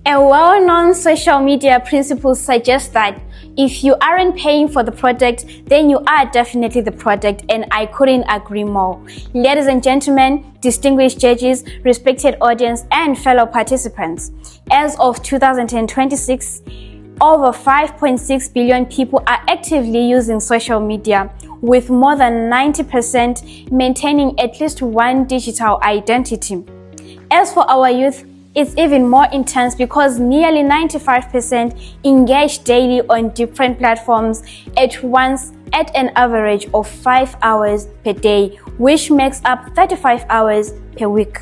A well-known social media principle suggests that if you aren't paying for the product, then you are definitely the product, and I couldn't agree more. Ladies and gentlemen, distinguished judges, respected audience, and fellow participants, as of 2026, over 5.6 billion people are actively using social media, with more than 90% maintaining at least one digital identity. As for our youth, it's even more intense because nearly 95% engage daily on different platforms at once at an average of 5 hours per day, which makes up 35 hours per week.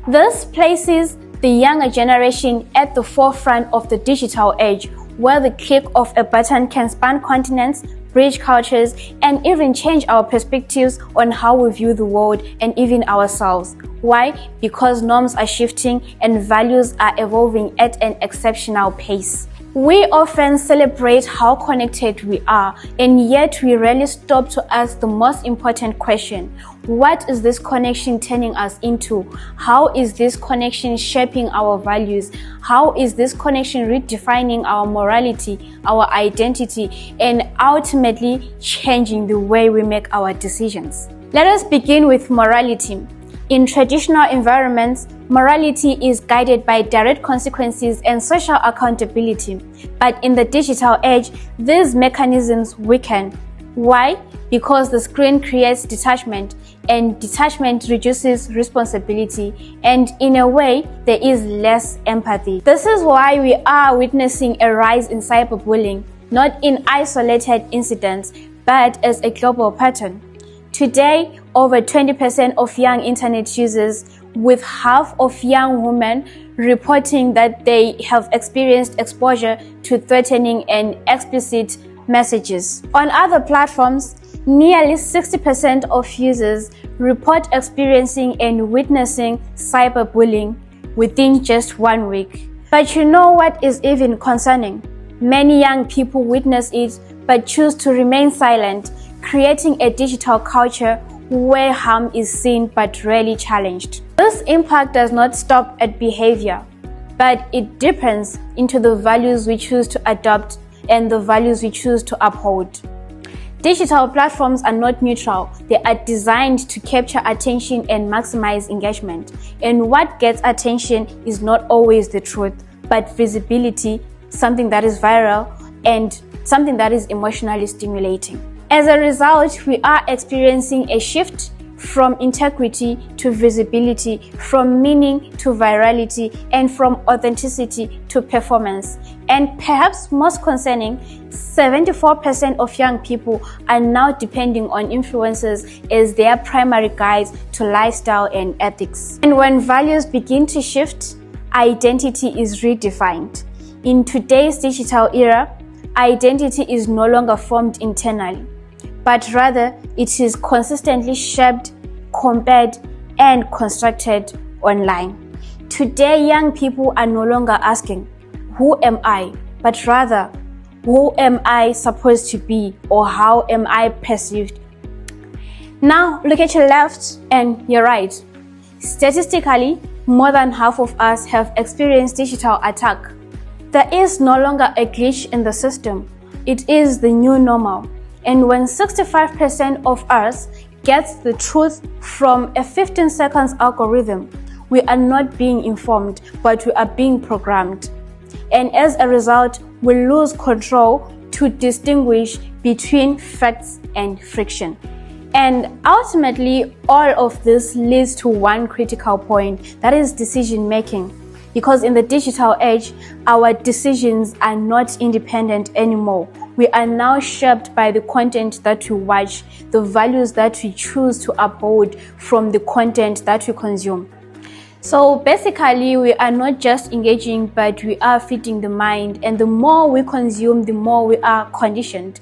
This places the younger generation at the forefront of the digital age, where the click of a button can span continents, bridge cultures, and even change our perspectives on how we view the world and even ourselves. Why? Because norms are shifting and values are evolving at an exceptional pace. We often celebrate how connected we are, and yet we rarely stop to ask the most important question: what is this connection turning us into? How is this connection shaping our values? How is this connection redefining our morality, our identity, and ultimately changing the way we make our decisions? Let us begin with morality. In traditional environments, morality is guided by direct consequences and social accountability. But in the digital age, these mechanisms weaken. Why? Because the screen creates detachment, and detachment reduces responsibility, and in a way, there is less empathy. This is why we are witnessing a rise in cyberbullying, not in isolated incidents, but as a global pattern. Today, over 20% of young internet users, with half of young women reporting that they have experienced exposure to threatening and explicit messages. On other platforms, nearly 60% of users report experiencing and witnessing cyberbullying within just 1 week. But you know what is even concerning? Many young people witness it but choose to remain silent, creating a digital culture where harm is seen but rarely challenged. This impact does not stop at behavior, but it deepens into the values we choose to adopt and the values we choose to uphold. Digital platforms are not neutral. They are designed to capture attention and maximize engagement. And what gets attention is not always the truth, but visibility, something that is viral, and something that is emotionally stimulating. As a result, we are experiencing a shift from integrity to visibility, from meaning to virality, and from authenticity to performance. And perhaps most concerning, 74% of young people are now depending on influencers as their primary guides to lifestyle and ethics. And when values begin to shift, identity is redefined. In today's digital era, identity is no longer formed internally, but rather it is consistently shaped, compared, and constructed online. Today, young people are no longer asking, "Who am I?" but rather, "Who am I supposed to be?" or "How am I perceived?" Now, look at your left and your right. Statistically, more than half of us have experienced digital attack. There is no longer a glitch in the system. It is the new normal. And when 65% of us gets the truth from a 15 seconds algorithm, we are not being informed, but we are being programmed. And as a result, we lose control to distinguish between facts and friction. And ultimately, all of this leads to one critical point, that is decision making. Because in the digital age, our decisions are not independent anymore. We are now shaped by the content that we watch, the values that we choose to uphold from the content that we consume. So basically, we are not just engaging, but we are feeding the mind. And the more we consume, the more we are conditioned.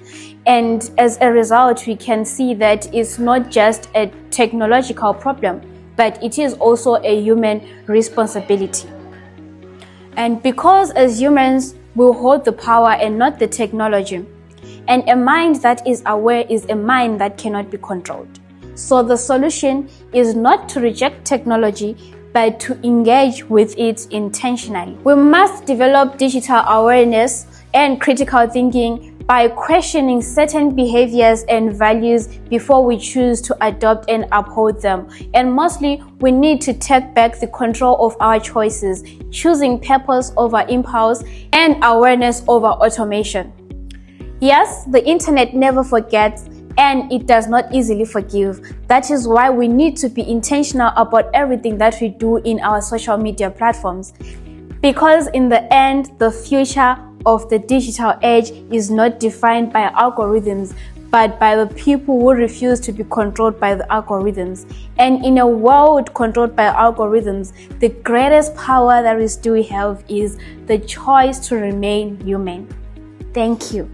And as a result, we can see that it's not just a technological problem, but it is also a human responsibility. And because as humans, we hold the power and not the technology. And a mind that is aware is a mind that cannot be controlled. So the solution is not to reject technology, but to engage with it intentionally. We must develop digital awareness and critical thinking by questioning certain behaviors and values before we choose to adopt and uphold them. And mostly, we need to take back the control of our choices, choosing purpose over impulse and awareness over automation. Yes, the internet never forgets, and it does not easily forgive. That is why we need to be intentional about everything that we do in our social media platforms. Because in the end, the future of the digital age is not defined by algorithms, but by the people who refuse to be controlled by the algorithms. And in a world controlled by algorithms, the greatest power that we still have is the choice to remain human. Thank you.